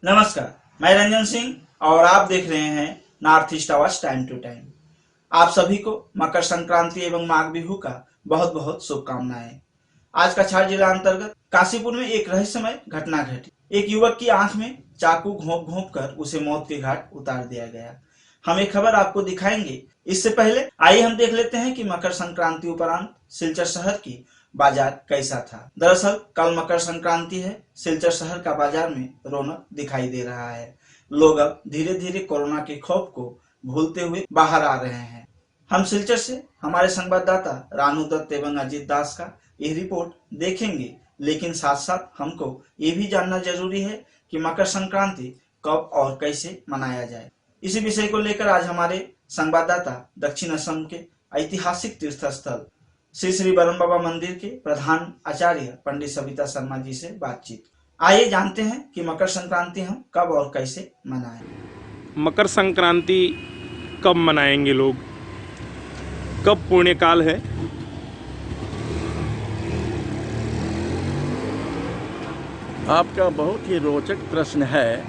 नमस्कार, मैं रंजन सिंह और आप देख रहे हैं नॉर्थ ईस्ट आवाज टाइम टू टाइम। आप सभी को मकर संक्रांति एवं माघ बिहू का बहुत बहुत शुभकामनाएं। आज कछार जिला अंतर्गत काशीपुर में एक रहस्यमय घटना घटी। एक युवक की आंख में चाकू घोंप घोंप कर उसे मौत के घाट उतार दिया गया। हम एक खबर आपको दिखाएंगे। इससे पहले आइए हम देख लेते हैं कि मकर संक्रांति उपरांत सिलचर शहर की बाजार कैसा था। दरअसल कल मकर संक्रांति है। सिलचर शहर का बाजार में रौनक दिखाई दे रहा है। लोग अब धीरे धीरे कोरोना के खौफ को भूलते हुए बाहर आ रहे हैं। हम सिलचर से हमारे संवाददाता रानू दत्त एवं अजीत दास का यह रिपोर्ट देखेंगे, लेकिन साथ साथ हमको ये भी जानना जरूरी है कि मकर संक्रांति कब और कैसे मनाया जाए। इसी विषय को लेकर आज हमारे संवाददाता दक्षिण असम के ऐतिहासिक तीर्थ स्थल श्री श्री बरम बाबा मंदिर के प्रधान आचार्य पंडित सविता शर्मा जी से बातचीत। आइए जानते हैं कि मकर संक्रांति हम कब और कैसे मनाएं। मकर संक्रांति कब मनाएंगे लोग, कब पुण्यकाल है? आपका बहुत ही रोचक प्रश्न है।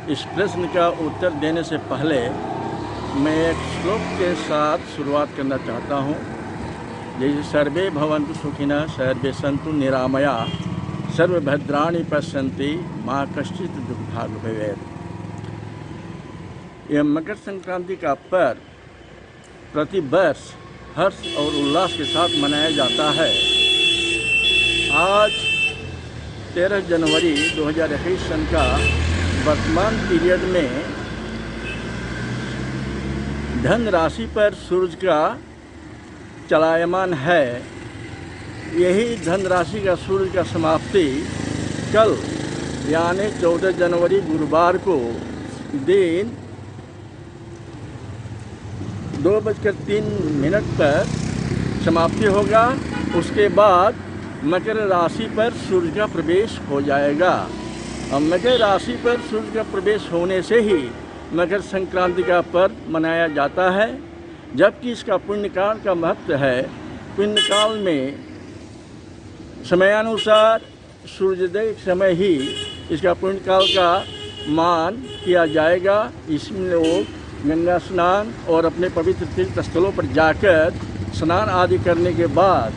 इस प्रश्न का उत्तर देने से पहले मैं एक श्लोक के साथ शुरुआत करना चाहता हूँ। जैसे सर्वे भवन्तु सुखिनः सर्वे सन्तु निरामयाः सर्वभद्राणि पश्यन्ति माँ कश्चित् दुर्भाग् भवेत्। यह मकर संक्रांति का पर्व प्रति वर्ष हर्ष और उल्लास के साथ मनाया जाता है। आज 13 जनवरी 2021 सन का वर्तमान पीरियड में धन राशि पर सूरज का चलायमान है। यही धन राशि का सूरज का समाप्ति कल यानी 14 जनवरी गुरुवार को दिन 2:03 पर समाप्ति होगा। उसके बाद मकर राशि पर सूर्य का प्रवेश हो जाएगा। अब मकर राशि पर सूर्य का प्रवेश होने से ही मकर संक्रांति का पर्व मनाया जाता है। जबकि इसका पुण्यकाल का महत्व है। पुण्यकाल में समयानुसार सूर्योदय के समय ही इसका पुण्यकाल का मान किया जाएगा। इसमें लोग गंगा स्नान और अपने पवित्र तीर्थ स्थलों पर जाकर स्नान आदि करने के बाद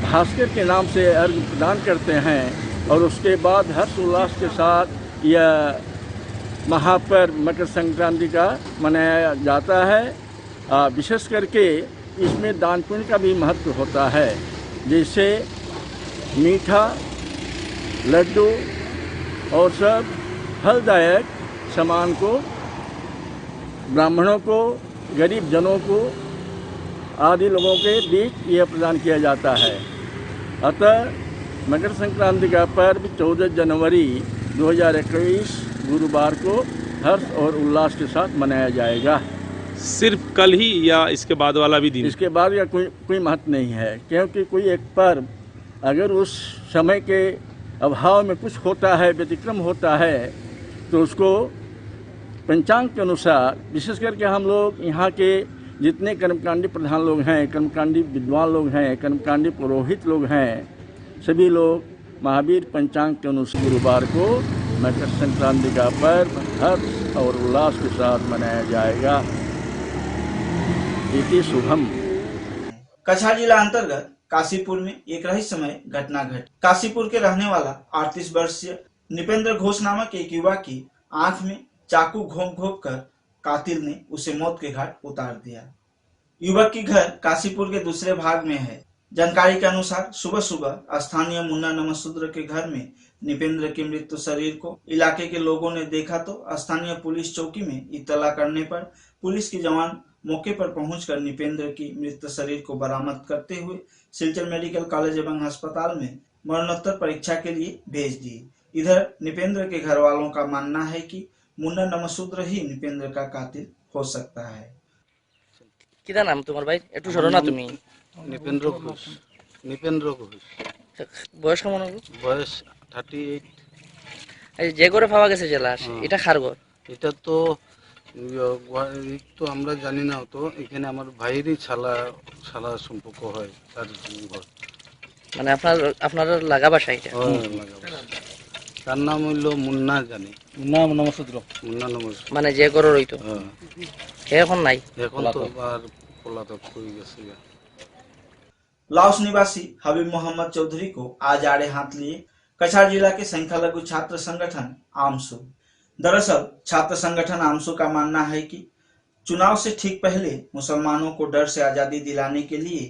भास्कर के नाम से अर्घ्य प्रदान करते हैं और उसके बाद हर्ष उल्लास के साथ यह महापर्व मकर संक्रांति का मनाया जाता है। विशेष करके इसमें दान पुण्य का भी महत्व होता है। जैसे मीठा, लड्डू और सब फलदायक सामान को ब्राह्मणों को, गरीब जनों को आदि लोगों के बीच यह प्रदान किया जाता है। अतः मकर संक्रांति का पर्व 14 जनवरी 2021 गुरुवार को हर्ष और उल्लास के साथ मनाया जाएगा। सिर्फ कल ही या इसके बाद वाला भी दिन? इसके बाद या कोई महत्व नहीं है, क्योंकि कोई एक पर्व अगर उस समय के अभाव में कुछ होता है, व्यतिक्रम होता है, तो उसको पंचांग के अनुसार, विशेष करके हम लोग यहाँ के जितने कर्मकांडी प्रधान लोग हैं, कर्मकांडी विद्वान लोग हैं, कर्मकांडी पुरोहित लोग हैं, सभी लोग महावीर पंचांग के अनुसार गुरुवार को मकर संक्रांति का पर्व हर्ष और उल्लास के साथ मनाया जाएगा। इति शुभम। कछार जिला अंतर्गत काशीपुर में एक रहस्यमय घटना घटी। काशीपुर के रहने वाला 38 वर्षीय निपेंद्र घोष नामक एक युवक की आंख में चाकू घोंप घोंप कर कातिल ने उसे मौत के घाट उतार दिया। युवक की घर काशीपुर के दूसरे भाग में है। जानकारी के अनुसार सुबह सुबह स्थानीय मुन्ना नमशूद्र के घर में निपेंद्र के मृत शरीर को इलाके के लोगों ने देखा तो स्थानीय पुलिस चौकी में इत्तला करने पर पुलिस के जवान मौके पर पहुंचकर निपेंद्र की मृत शरीर को बरामद करते हुए सिलचर मेडिकल कॉलेज एवं अस्पताल में मरणोत्तर परीक्षा के लिए भेज दिए। इधर निपेंद्र के घर वालों का मानना है कि मुन्ना नमशूद्र ही निपेंद्र का कातिल हो सकता है। किदा नाम तुम्हार भाई? একটু সরো না তুমি। निपेंद्र घोष। निपेंद्र घोष। বয়স কেমন হবে? বয়স 38। এই যে ঘরে পাওয়া গেছে জেলা এটা কার ঘর? এটা তো তো আমরা জানি না, তো এখানে আমার ভাইয়েরই শালা সম্পর্ক হয় তার ঘর। মানে আপনার লাগা বাসা এটা? তার নাম হইল মুন্না জানি, নাম নমস্কার। মুন্না নমস্কার। মানে যে করে রইতো হ্যাঁ, এখন নাই। এখন তো আর পলাতক হয়ে গেছে। लाओस निवासी हबीब मोहम्मद चौधरी को आज आड़े हाथ लिए कछार जिला के संख्यालघु छात्र संगठन आमसू। दरअसल छात्र संगठन आमसू का मानना है कि चुनाव से ठीक पहले मुसलमानों को डर से आजादी दिलाने के लिए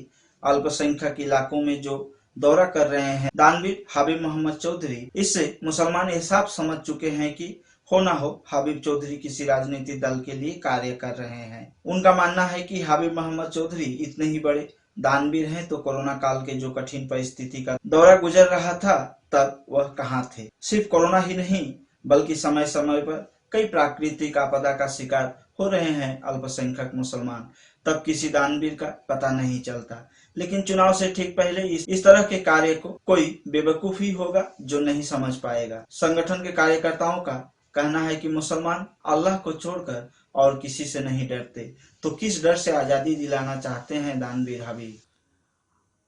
अल्पसंख्यक इलाकों में जो दौरा कर रहे हैं दानवीर हबीब मोहम्मद चौधरी, इससे मुसलमान ये साफ समझ चुके हैं कि हो ना हो हबीब चौधरी किसी राजनीतिक दल के लिए कार्य कर रहे हैं। उनका मानना है कि हबीब मोहम्मद चौधरी इतने ही बड़े दानवीर हैं तो कोरोना काल के जो कठिन परिस्थिति का दौरा गुजर रहा था तब वह कहाँ थे। सिर्फ कोरोना ही नहीं बल्कि समय समय पर कई प्राकृतिक आपदा का शिकार हो रहे हैं अल्पसंख्यक मुसलमान, तब किसी दानवीर का पता नहीं चलता। लेकिन चुनाव से ठीक पहले इस तरह के कार्य को कोई बेवकूफ ही होगा जो नहीं समझ पाएगा। संगठन के कार्यकर्ताओं का कहना है कि मुसलमान अल्लाह को छोड़कर और किसी से नहीं डरते, तो किस डर से आजादी दिलाना चाहते हैं दानवीर हबीब।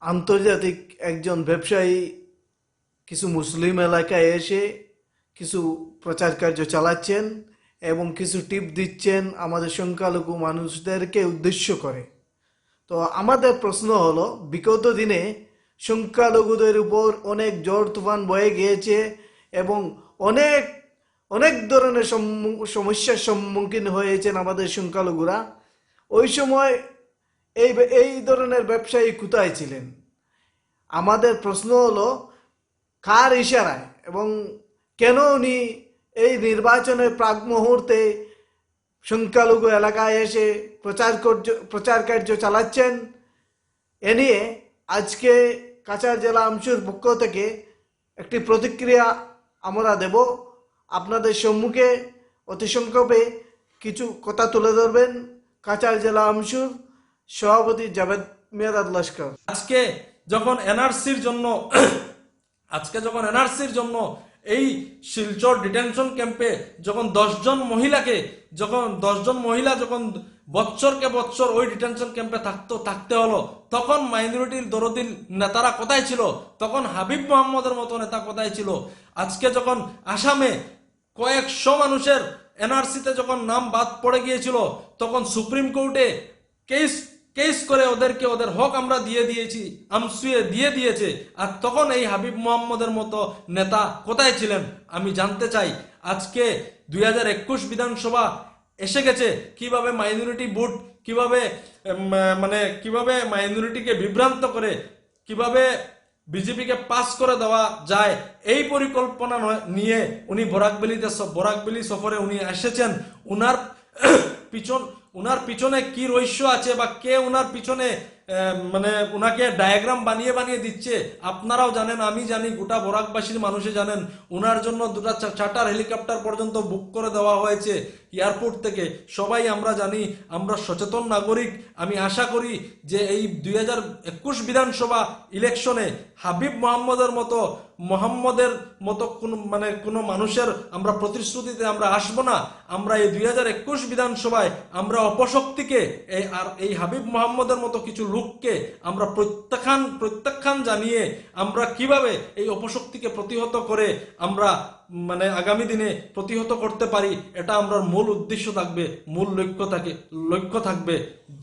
আন্তর্জাতিক একজন ব্যবসায়ী কিছু মুসলিম এলাকায় এসে কিছু প্রচার কার্য চালাচ্ছেন এবং কিছু টিপ দিচ্ছেন আমাদের সংখ্যালঘু মানুষদেরকে উদ্দেশ্য করে। তো আমাদের প্রশ্ন হলো, বিগত দিনে সংখ্যালঘুদের উপর অনেক ঝড় তুফান বয়ে গিয়েছে এবং অনেক অনেক ধরনের সমস্যার সম্মুখীন হয়েছেন আমাদের সংখ্যালঘুরা। ওই সময় এই ধরনের ব্যবসায়ী কোথায় ছিলেন? আমাদের প্রশ্ন হলো, কার ইশারায় এবং কেন উনি এই নির্বাচনের প্রাক মুহূর্তে সংখ্যালঘু এলাকায় এসে প্রচার কার্য চালাচ্ছেন? এ নিয়ে আজকে কাছাড় জেলা আমসুর পক্ষ থেকে একটি প্রতিক্রিয়া আমরা দেব। আপনাদের সম্মুখে অতি সংক্ষেপে কিছু কথা তুলে ধরবেন কাছাড় জেলা আমসুর সভাপতি জাভেদ মিয়াদাদ লস্কর। আজকে যখন এনআরসির জন্য এই শিলচর ডিটেনশন ক্যাম্পে যখন 10 জন মহিলা যখন বছরকে বছর ওই ডিটেনশন ক্যাম্পে থাকতে হলো, তখন মাইনরিটির দরদির নেতারা কোথায় ছিল? তখন হাবিব মোহাম্মদের মতো নেতা কোথায় ছিল? আজকে যখন আসামে কয়েকশো মানুষের এনআরসিতে যখন নাম বাদ পড়ে গিয়েছিল, তখন সুপ্রিম কোর্টে কেস করে ওদেরকে ওদের হক আমরা আমসুয়ে দিয়ে দিয়েছে। আর তখন এই হাবিব মোহাম্মদের মতো নেতা কোথায় ছিলেন? আমি জানতে চাই। আজকে 2021 বিধানসভা এসে গেছে, কিভাবে মাইনরিটি ভোট কিভাবে মাইনরিটিকে বিভ্রান্ত করে কিভাবে বিজেপিকে পাস করে দেওয়া যায়, এই পরিকল্পনা নিয়ে উনি বরাকবেলি সফরে উনি এসেছেন। উনার পিছনে কি রহস্য আছে বা কে উনার পিছনে উনাকে ডায়াগ্রাম বানিয়ে দিচ্ছে আপনারাও জানেন, আমি জানি, গোটা বরাকবাসীর মানুষে জানেন। উনার জন্য 2টা চার্টার হেলিকপ্টার পর্যন্ত বুক করে দেওয়া হয়েছে এয়ারপোর্ট থেকে। সবাই আমরা জানি, আমরা সচেতন নাগরিক। আমি আশা করি যে এই 2021 বিধানসভা ইলেকশনে হাবিব মোহাম্মদের মতো কোনো মানুষের আমরা প্রতিশ্রুতিতে আমরা আসবো না। আমরা এই 2021 বিধানসভায় আমরা অপশক্তিকে এই হাবিব মোহাম্মদের মতো কিছু লোককে আমরা প্রত্যাখ্যান জানিয়ে আমরা কিভাবে এই অপশক্তিকে প্রতিহত করে আমরা আগামী দিনে প্রতিহত করতে পারি, এটা আমরা মূল উদ্দেশ্য থাকবে, মূল লক্ষ্য থাকবে।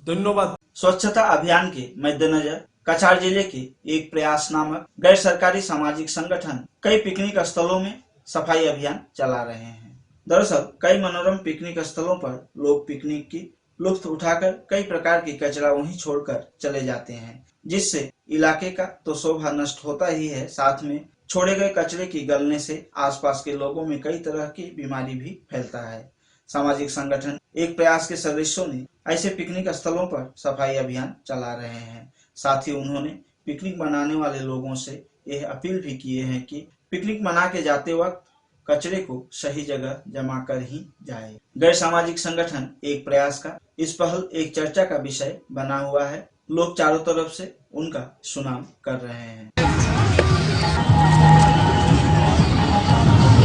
ধন্যবাদ। स्वच्छता अभियान के मद्देनजर कछार जिले के एक प्रयास नामक गैर सरकारी सामाजिक संगठन कई पिकनिक स्थलों में सफाई अभियान चला रहे हैं। दरअसल कई मनोरम पिकनिक स्थलों पर लोग पिकनिक की लुत्फ उठाकर कई प्रकार की कचरा वहीं छोड़कर चले जाते हैं, जिससे इलाके का तो शोभा नष्ट होता ही है, साथ में छोड़े गए कचरे की गलने से आसपास के लोगों में कई तरह की बीमारी भी फैलता है। सामाजिक संगठन एक प्रयास के सदस्यों ने ऐसे पिकनिक स्थलों पर सफाई अभियान चला रहे हैं। साथ ही उन्होंने पिकनिक मनाने वाले लोगों से यह अपील भी किए हैं कि पिकनिक मना के जाते वक्त कचरे को सही जगह जमा कर ही जाए। गैर सामाजिक संगठन एक प्रयास का इस पहल एक चर्चा का विषय बना हुआ है। लोग चारों तरफ से उनका सुनाम कर रहे हैं।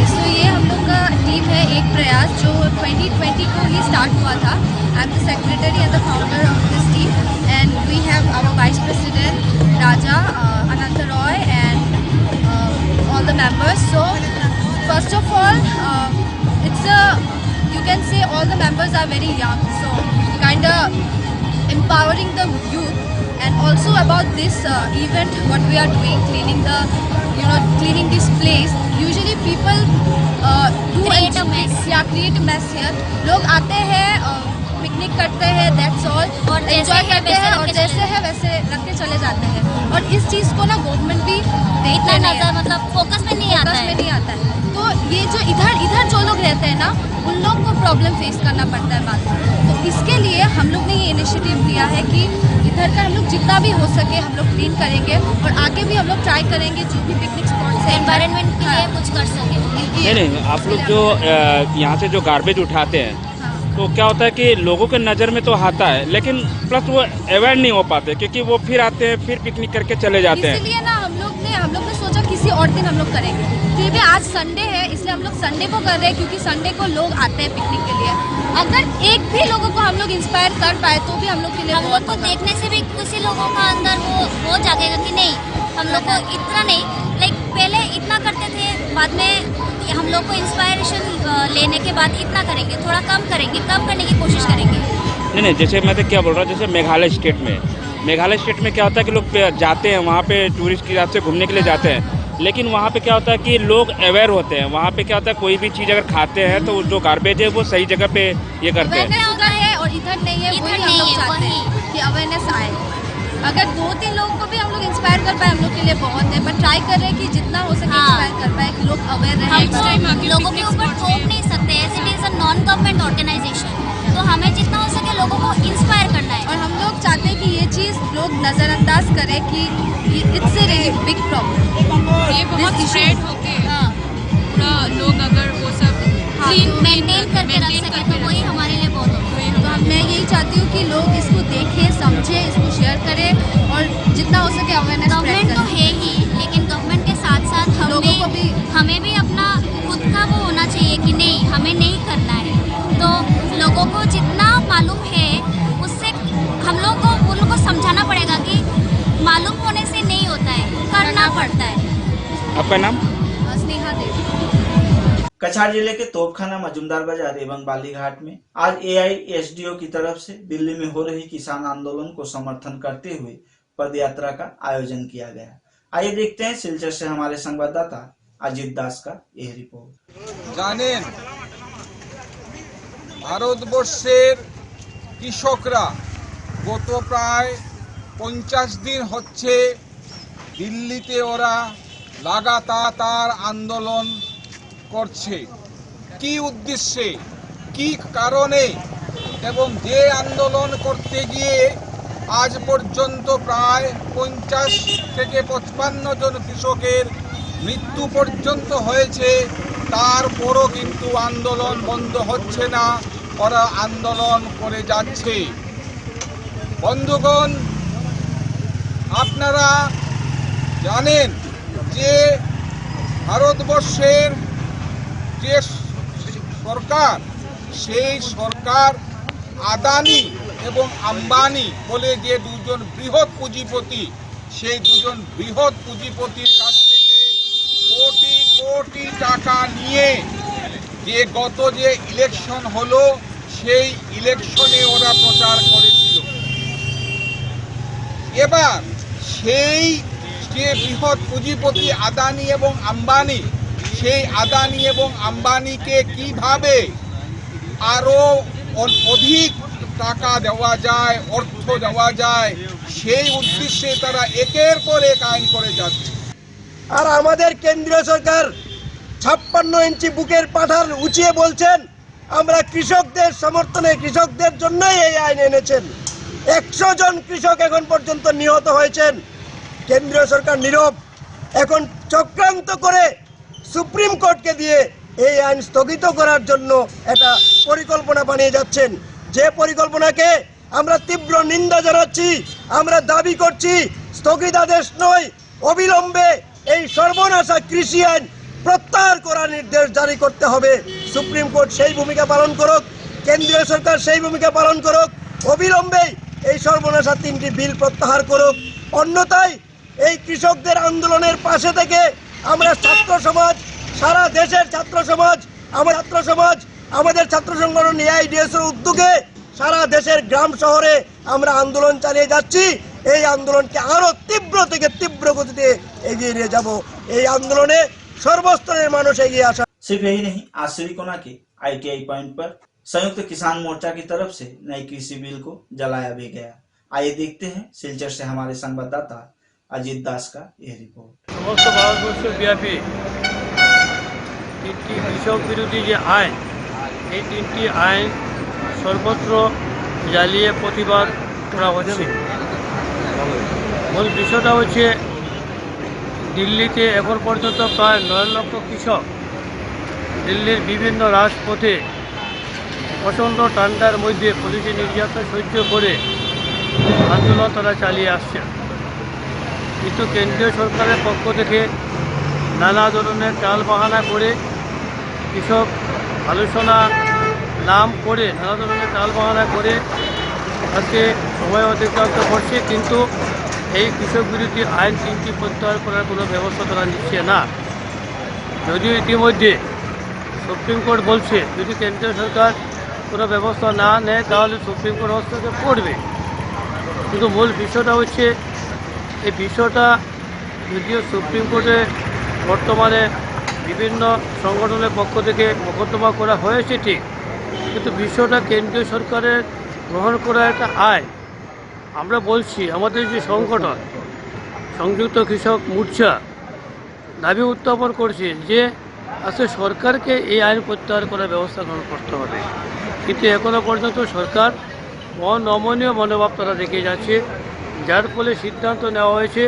तो ये हम लोग का टीम है एक प्रयास, जो 2020 को ही स्टार्ट हुआ था। I am the secretary and the founder of this team and we have our vice president Raja Anant Roy and all the members. So very young, so kind of empowering the youth. And also about this event, what we are doing, cleaning this place. Usually people create a mess here. लोग आते हैं, picnic करते हैं, that's all, और enjoy करते हैं और जैसे है वैसे रख के चले जाते हैं. और इस चीज़ को ना गवर्नमेंट भी देखता नहीं है, मतलब फोकस में नहीं आता है. तो ये जो इधर जो लोग रहते हैं ना, उन लोग को प्रॉब्लम फेस करना पड़ता है बाद में. तो इसके लिए हम लोग ने ये इनिशिएटिव लिया है कि इधर का हम लोग जितना भी हो सके हम लोग क्लीन करेंगे और आगे भी हम लोग ट्राई करेंगे जो भी पिकनिक स्पॉट्स है एनवायरनमेंट के लिए कुछ कर सके. नहीं, आप लोग जो यहाँ से जो गार्बेज उठाते हैं, तो क्या होता है कि लोगों के नज़र में तो आता है, लेकिन प्लस वो अवेयर नहीं हो पाते, क्योंकि वो फिर आते हैं, फिर पिकनिक करके चले जाते हैं. इसलिए ना हम लोग ने सोचा किसी और दिन हम लोग करेंगे, क्योंकि आज संडे है, इसलिए हम लोग संडे को कर रहे हैं, क्योंकि संडे को लोग आते हैं पिकनिक के लिए. अगर एक भी लोगों को हम लोग इंस्पायर कर पाए तो भी हम लोग के लिए हम लोग को देखने से भी किसी लोगों का अंदर वो जागेगा कि नहीं, हम लोग को इतना नहीं, लाइक पहले इतना करते थे, बाद में हम लोग को इंस्पायरेशन लेने के बाद इतना करेंगे, थोड़ा कम करने की कोशिश करेंगे. नहीं, जैसे मैं तो क्या बोल रहा हूँ, जैसे मेघालय स्टेट में क्या होता है कि लोग जाते हैं वहाँ पे टूरिस्ट के हिसाब से घूमने के लिए जाते हैं, लेकिन वहाँ पे क्या होता है कि लोग अवेयर होते हैं. वहाँ पे क्या होता है, कोई भी चीज़ अगर खाते हैं तो जो गार्बेज है वो सही जगह पे ये करते हैं. उधर है और इधर नहीं है, वही हम लोग चाहते हैं कि अवेयरनेस आए. अगर 2-3 लोगों को भी हम लोग इंस्पायर कर पाए हम लोग के लिए बहुत है, बट ट्राई कर रहे हैं कि जितना हो सके इंस्पायर कर पाए कि लोग अवेयर रहे. लोगों के ऊपर थोप नहीं सकते, ऐसे it is a non government organisation, तो हमें जितना हो सके लोगों को इंस्पायर करना है. और हम लोग चाहते हैं कि ये चीज़ लोग नज़रअंदाज करें कि इट्स ए बिग प्रॉब्लम, ये बहुत स्प्रेड होके पूरा लोग अगर वो सब क्लीन मेंटेन करके रख सके तो वही हमारे लिए बहुत होगा. तो मैं यही चाहती हूँ कि लोग इसको देखें, समझें, इसको शेयर करें और जितना हो सके अवेयरनेस स्प्रेड करें. गवर्नमेंट तो है ही, लेकिन गवर्नमेंट के साथ साथ हमें भी अपना खुद का वो होना चाहिए कि नहीं, हमें नहीं करना है. तो लोगों को जितना मालूम है उससे हम लोग को उन लोगों को समझाना पड़ेगा कि मालूम होने से नहीं होता है, करना पड़ता है. आपका नाम? स्नेहा देवी. कछार जिले के तोपखाना, मजूमदार बाजार एवं बालीघाट में आज AISDO की तरफ से दिल्ली में हो रही किसान आंदोलन को समर्थन करते हुए पदयात्रा का आयोजन किया गया. आइए देखते हैं सिलचर से हमारे संवाददाता अजित दास का यह रिपोर्ट. জানেন ভারতবর্ষের কৃষকরা গত প্রায় 50 দিন হচ্ছে দিল্লিতে ওরা লাগাতার আন্দোলন করছে. কি উদ্দেশ্যে, কি কারণে, এবং যে আন্দোলন করতে গিয়ে আজ পর্যন্ত প্রায় 50 থেকে 55 জন কৃষকের মৃত্যু পর্যন্ত হয়েছে, তারপরও কিন্তু আন্দোলন বন্ধ হচ্ছে না, ওরা আন্দোলন করে যাচ্ছে. বন্ধুগণ, আপনারা জানেন যে ভারতবর্ষের যে সরকার, সেই সরকার আদানি এবং আম্বানি বলে যে দুজন বৃহৎ পুঁজিপতি, সেই দুজন বৃহৎ পুঁজিপতির কাছ থেকে কোটি কোটি টাকা নিয়ে যে গত যে ইলেকশন হলো সেই ইলেকশনে ওরা প্রচার করেছিল. এবার সেই যে বৃহৎ পুঁজিপতি আদানি এবং আম্বানি, সেই আদানি এবং আম্বানিকে কিভাবে আরো অধিক টাকা দেওয়া যায়, অর্থ দেওয়া যায়, সেই উদ্দেশ্যে তারা একের পর এক আইন করে যাচ্ছে. আর আমাদের কেন্দ্রীয় সরকার 56 ইঞ্চি বুকের পাঠার উঁচিয়ে বলছেন আমরা কৃষকদের সমর্থনে, কৃষকদের জন্যই এই আইন এনেছেন. 100 জন কৃষক এখন পর্যন্ত নিহত হয়েছেন. কেন্দ্রীয় সরকার নীরব. এখন চক্রান্ত করে সুপ্রিম কোর্টকে দিয়ে এই আইন স্থগিত করার জন্য একটা পরিকল্পনা বানিয়ে যাচ্ছেন, যে পরিকল্পনাকে আমরা তীব্র নিন্দা জানাচ্ছি. আমরা দাবি করছি স্থগিতাদেশ নয়, অবিলম্বে এই সর্বনাশা কৃষি আইন প্রত্যাহার করার নির্দেশ জারি করতে হবে. সুপ্রিম কোর্ট সেই ভূমিকা পালন করুক, কেন্দ্রীয় সরকার সেই ভূমিকা পালন করুক, অবিলম্বে এই সর্বনাশা 3টি বিল প্রত্যাহার করুক. অন্যথায় এই কৃষকদের আন্দোলনের পাশে থেকে আমরা ছাত্র সমাজ, সারা দেশের ছাত্র সমাজ, আমার ছাত্র সমাজ আমাদের ছাত্র সংগঠন এআইডিএস এর উদ্যোগে সারা দেশের গ্রাম শহরে আমরা আন্দোলন চালিয়ে যাচ্ছি। এই আন্দোলনকে আরো তীব্র থেকে তীব্র গতিতে এগিয়ে নিয়ে যাব। এই আন্দোলনে সর্বস্তরের মানুষ এগিয়ে আসা। सिर्फ यही नहीं, आज श्रीकोना के ITI पॉइंट पर संयुक्त किसान मोर्चा की तरफ से नई कृषि बिल को जलाया भी गया। आइए देखते हैं सिलचर से हमारे संवाददाता अजीत दास का यह रिपोर्ट। সমস্ত ভারতবর্ষ ব্যাপী তিনটি কৃষক বিরোধী যে আইন, এই তিনটি আইন সর্বত্র জ্বালিয়ে প্রতিবাদ করা হচ্ছে। মূল বিষয়টা হচ্ছে দিল্লিতে এখন পর্যন্ত প্রায় 9 লক্ষ কৃষক দিল্লির বিভিন্ন রাজপথে প্রচণ্ড ঠান্ডার মধ্যে পুলিশের নির্যাতন সহ্য করে আন্দোলন তারা চালিয়ে আসছে। কিন্তু কেন্দ্রীয় সরকারের পক্ষ থেকে নানা ধরনের টাল বাহানা করে কৃষক আলোচনা নাম করে নানা ধরনের টাল বাহানা করে আজকে সময় অতিক্রান্ত করছে। কিন্তু এই কৃষক বিরোধী আইন তিনটি প্রত্যাহার করার কোনো ব্যবস্থা তারা নিচ্ছে না। যদিও ইতিমধ্যে সুপ্রিম কোর্ট বলছে যদি কেন্দ্রীয় সরকার কোনো ব্যবস্থা না নেয় তাহলে সুপ্রিম কোর্ট হস্তক্ষেপ করবে। কিন্তু মূল বিষয়টা হচ্ছে এই বিষয়টা যদিও সুপ্রিম কোর্টে বর্তমানে বিভিন্ন সংগঠনের পক্ষ থেকে মোকদ্দমা করা হয়েছে ঠিক, কিন্তু বিষয়টা কেন্দ্রীয় সরকারের গ্রহণ করা একটা আইন। আমরা বলছি আমাদের যে সংগঠন সংযুক্ত কৃষক মোর্চা দাবি উত্থাপন করছে যে আসলে সরকারকে এই আইন প্রত্যাহার করার ব্যবস্থা গ্রহণ করতে হবে। কিন্তু এখনও পর্যন্ত সরকার অনমনীয় মনোভাব তারা রেখে যাচ্ছে, যার ফলে সিদ্ধান্ত নেওয়া হয়েছে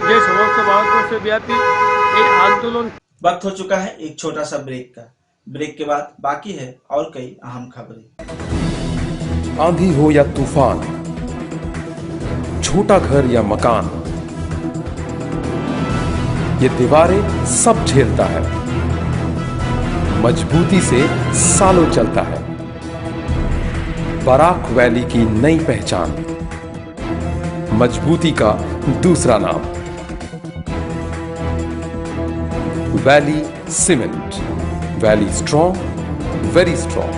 যে সমস্ত ভারতবর্ষ ব্যাপী এই আন্দোলন। वक्त हो चुका है एक छोटा सा ब्रेक का। ब्रेक के बाद बाकी है और कई अहम खबरें। आंधी हो या तूफान, छोटा घर या मकान, ये दीवारें सब झेलता है, मजबूती से सालों चलता है। बराक वैली की नई पहचान, मजबूती का दूसरा नाम, valley cement. Valley strong, very strong.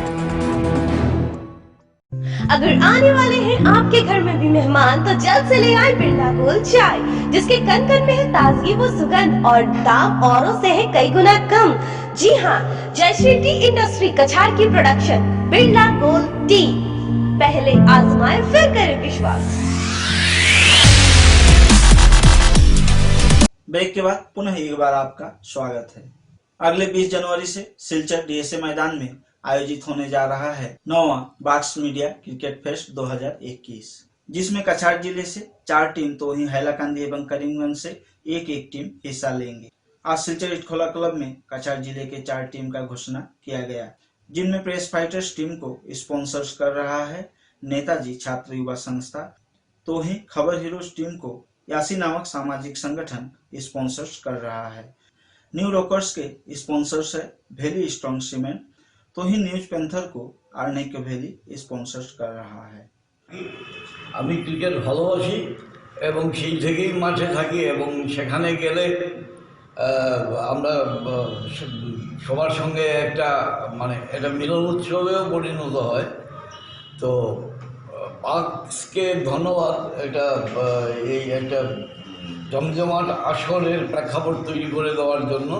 अगर आने वाले हैं आपके घर में भी मेहमान तो जल्द से ले आए बिरला गोल्ड चाय, जिसके कन कन में है ताजगी वो सुगंध और दाम औरों से है कई गुना कम। जी हाँ, जयश्री टी इंडस्ट्री कछार की प्रोडक्शन बिरला गोल्ड टी, पहले आजमाए फिर करें विश्वास। ब्रेक के बाद पुनः एक बार आपका स्वागत है। अगले 20 जनवरी से सिलचर DSA मैदान में आयोजित होने जा रहा है 9वां बाक्स मीडिया क्रिकेट फेस्ट 2021, जिसमें कछार जिले से 4 टीम तो वहीं हैलाकंदी एवं करीमगंज से एक टीम हिस्सा लेंगे। आज सिलचर इटखोला क्लब में कछार जिले के 4 टीम का घोषणा किया गया, जिनमें प्रेस फाइटर्स टीम को स्पॉन्सर्स कर रहा है नेताजी छात्र युवा संस्था, तो वहीं खबर हीरोज टीम को यासी नामक सामाजिक संगठन स्पॉन्सर्स कर रहा है। न्यू रॉकर्स के स्पॉन्सर्स है वैली स्ट्रॉन्ग सीमेंट, तो ही न्यूज पैंथर को आर्निक वैली स्पॉन्सर्स कर रहा है। আমি ক্রিকেট ভালোবাসি এবং সেই থেকেই মাঠে থাকি এবং সেখানে গেলে আমরা সবার সঙ্গে একটা এটা মিলন উৎসবেও পরিণত হয়। তো পার্কসকে ধন্যবাদ এটা এই একটা জমজমাট আসরের প্রেক্ষাপট তৈরি করে দেওয়ার জন্য।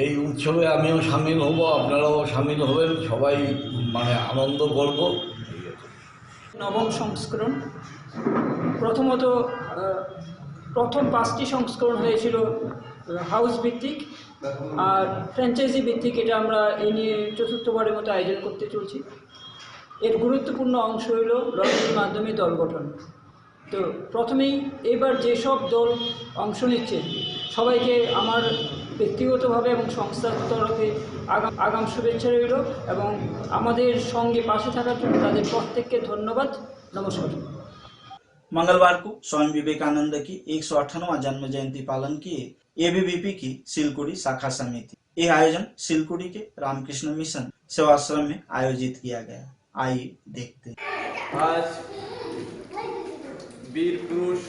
এই উৎসবে আমিও সামিল হব, আপনারাও সামিল হবেন, সবাই আনন্দ করব। নবম সংস্করণ প্রথমত প্রথম 5টি সংস্করণ হয়েছিল হাউস ভিত্তিক, আর ফ্র্যাঞ্চাইজি ভিত্তিক এটা আমরা এই নিয়ে চতুর্থবারের মতো আয়োজন করতে চলছি। এর গুরুত্বপূর্ণ অংশ হল লটারির মাধ্যমে দল গঠন। তো প্রথমেই এবার যেসব দল অংশ নিচ্ছে সবাইকে আমার ব্যক্তিগতভাবে এবং সংস্থার তরফে আগাম শুভেচ্ছা রইল এবং আমাদের সঙ্গে পাশে থাকার জন্য তাদের প্রত্যেককে ধন্যবাদ। नमस्कार। मंगलवार को स्वामी विवेकानंद की 158वां जन्म जयंती पालन किए ABVP की सिलकुड़ी शाखा समिति। यह आयोजन सिलकुड़ी के रामकृष्ण मिशन सेवाश्रम में आयोजित किया गया। आइए देखते हैं। आज वीर पुरुष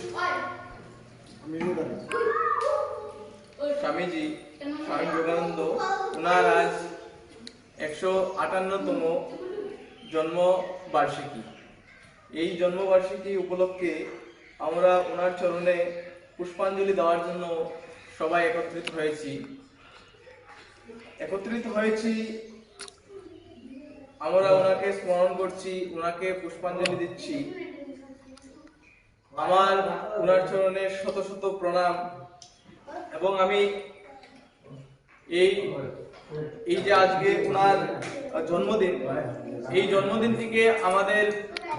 स्वामी जी स्वामी विवेकानंद उनार आज 158তম জন্মবার্ষিকী। এই জন্মবার্ষিকী উপলক্ষে আমরা ওনার চরণে পুষ্পাঞ্জলি দেওয়ার জন্য সবাই একত্রিত হয়েছি। আমরা ওনাকে স্মরণ করছি, ওনাকে পুষ্পাঞ্জলি দিচ্ছি। আমার ওনার চরণে শত শত প্রণাম। এবং আমি এই যে আজকে ওনার জন্মদিন, এই জন্মদিনটিকে আমাদের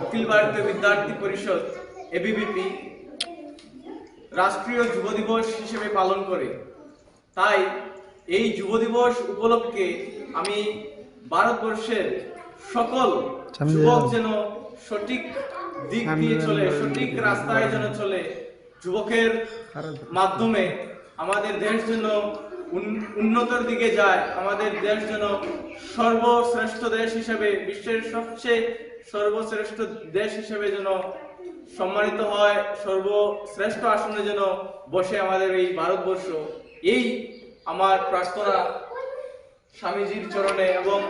অখিল ভারতীয় বিদ্যার্থী পরিষদ এবিভিপি রাষ্ট্রীয় যুব দিবস হিসেবে পালন করে। তাই এই যুব দিবস উপলক্ষে আমি ভারতবর্ষের সকল যুবক যেন সঠিক দিক দিয়ে চলে, সঠিক রাস্তায় যেন চলে, যুবকের মাধ্যমে আমাদের দেশ যেন উন্নতির দিকে যায়, আমাদের দেশ যেন সর্বশ্রেষ্ঠ দেশ হিসেবে, বিশ্বের সবচেয়ে সর্বশ্রেষ্ঠ দেশ হিসেবে যেন সম্মানিত হয়, সর্বশ্রেষ্ঠ আসনে যেন বসে আমাদের এই ভারতবর্ষ। এই আমার প্রার্থনা স্বামীজির চরণে। এবং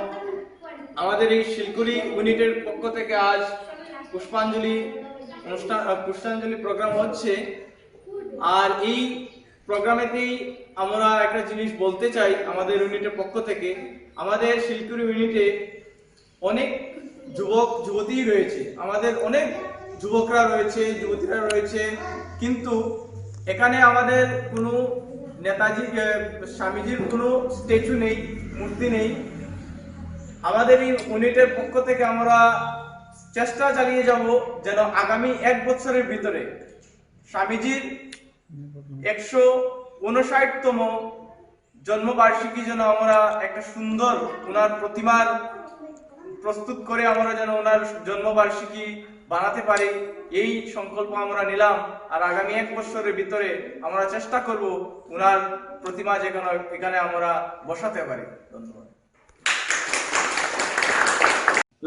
আমাদের এই শিলকুড়ি ইউনিটের পক্ষ থেকে আজ পুষ্পাঞ্জলি প্রোগ্রাম হচ্ছে। আর এই প্রোগ্রামেতেই আমরা একটা জিনিস বলতে চাই আমাদের ইউনিটের পক্ষ থেকে। আমাদের শিলকুড়ি ইউনিটে অনেক যুবক যুবতী রয়েছে, আমাদের অনেক যুবকরা রয়েছে, যুবতীরা রয়েছে, কিন্তু এখানে আমাদের কোনো নেতাজি স্বামীজির কোনো স্ট্যাচু নেই, মূর্তি নেই। আমাদের এই ইউনিটের পক্ষ থেকে আমরা চেষ্টা চালিয়ে যাব যেন আগামী 1 বছরের ভিতরে স্বামীজির 159তম জন্মবার্ষিকী যেন আমরা একটা সুন্দর ওনার প্রতিমার প্রস্তুত করে আমরা যেন ওনার জন্মবার্ষিকী বানাতে পারি, এই সংকল্প আমরা নিলাম। আর আগামী 1 বছরের ভিতরে আমরা চেষ্টা করব ওনার প্রতিমা এখানে আমরা বসাতে পারি। ধন্যবাদ।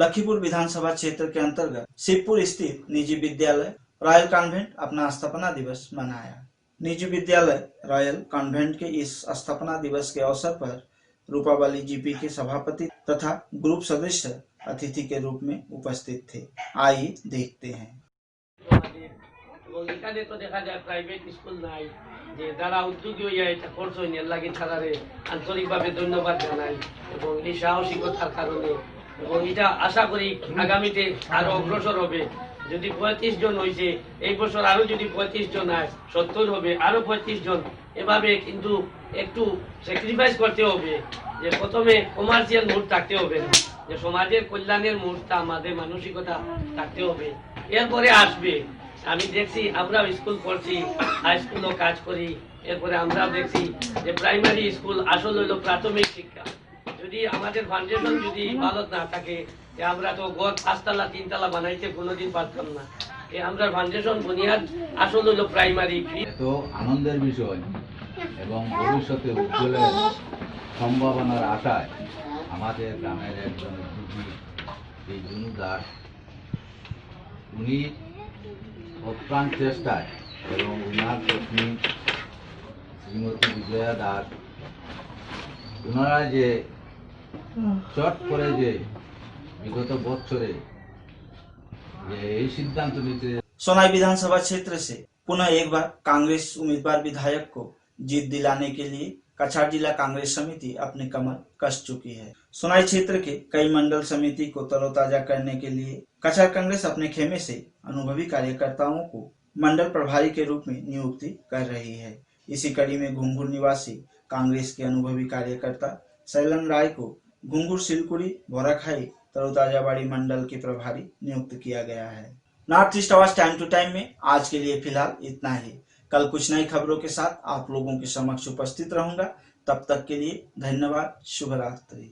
लखीपुर विधानसभा क्षेत्र के अंतर्गत शिवपुर स्थित निजी विद्यालय रॉयल कॉन्वेंट अपना स्थापना दिवस मनाया। निजी विद्यालय रॉयल कॉन्वेंट के इस स्थापना दिवस के अवसर पर रूपावली जीपी के सभापति तथा ग्रुप सदस्य अतिथि के रूप में उपस्थित थे। आइए देखते हैं। এখানে তো দেখা যায় প্রাইভেট স্কুল নাই, যে যারা উদ্যোগী হইয়া এটা করছেন এর লাগে তারারে আন্তরিকভাবে ধন্যবাদ জানাই এবং এই সাহসিকতার কারণে। এবং এটা আশা করি আগামীতে আরো অগ্রসর হবে। যদি 35 জন হয়েছে, এই বছর আরো যদি 35 জন হয়, 70 হবে, আরো 35 জন। এভাবে কিন্তু একটু স্যাক্রিফাইস করতে হবে, যে প্রথমে কমার্শিয়াল মুড থাকতে হবে না, যে সমাজের কল্যাণের মুডটা আমাদের মানসিকতা থাকতে হবে, এরপরে আসবে। আমি দেখছি আমরাও স্কুল পড়ছি, হাই স্কুলও কাজ করি, এরপরে আমরাও দেখছি যে প্রাইমারি স্কুল আসল হইল প্রাথমিক শিক্ষা। যদি আমাদের ফাউন্ডেশন যদি ভালো না থাকে, আমরা তো গড় 5 তলা 3 তলা বানাইতে কোনোদিন পারতাম না। আমরা ফাউন্ডেশন বুনিয়াদ আসল হলো প্রাইমারি। এত আনন্দের বিষয় এবং ভবিষ্যতে উজ্জ্বলের সম্ভাবনার আশায় আমাদের গ্রামের একজন উদ্যোগী এই জুনু দাস, উনি অপ্রাণ চেষ্টায় এবং উনার পত্নী শ্রীমতী বিজয়া দাস, ওনারা যে চট করে যে বিগত বছরে যে এই সিদ্ধান্ত নিতে। सोनाई विधानसभा क्षेत्र से पुनः एक बार कांग्रेस उम्मीदवार विधायक को जीत दिलाने के लिए कछार जिला कांग्रेस समिति अपनी कमर कस चुकी है। सोनाई क्षेत्र के कई मंडल समिति को तरोताजा करने के लिए कछार कांग्रेस अपने खेमे से अनुभवी कार्यकर्ताओं को मंडल प्रभारी के रूप में नियुक्ति कर रही है। इसी कड़ी में घुंघुर निवासी कांग्रेस के अनुभवी कार्यकर्ता सैलन राय को घुंघुर सिलकुड़ी भोराखाई तरोताजाबाड़ी मंडल के प्रभारी नियुक्त किया गया है। नॉर्थ ईस्ट आवाज टाइम टू टाइम में आज के लिए फिलहाल इतना ही। कल कुछ नई खबरों के साथ आप लोगों के समक्ष उपस्थित रहूंगा। तब तक के लिए धन्यवाद। शुभ रात्रि।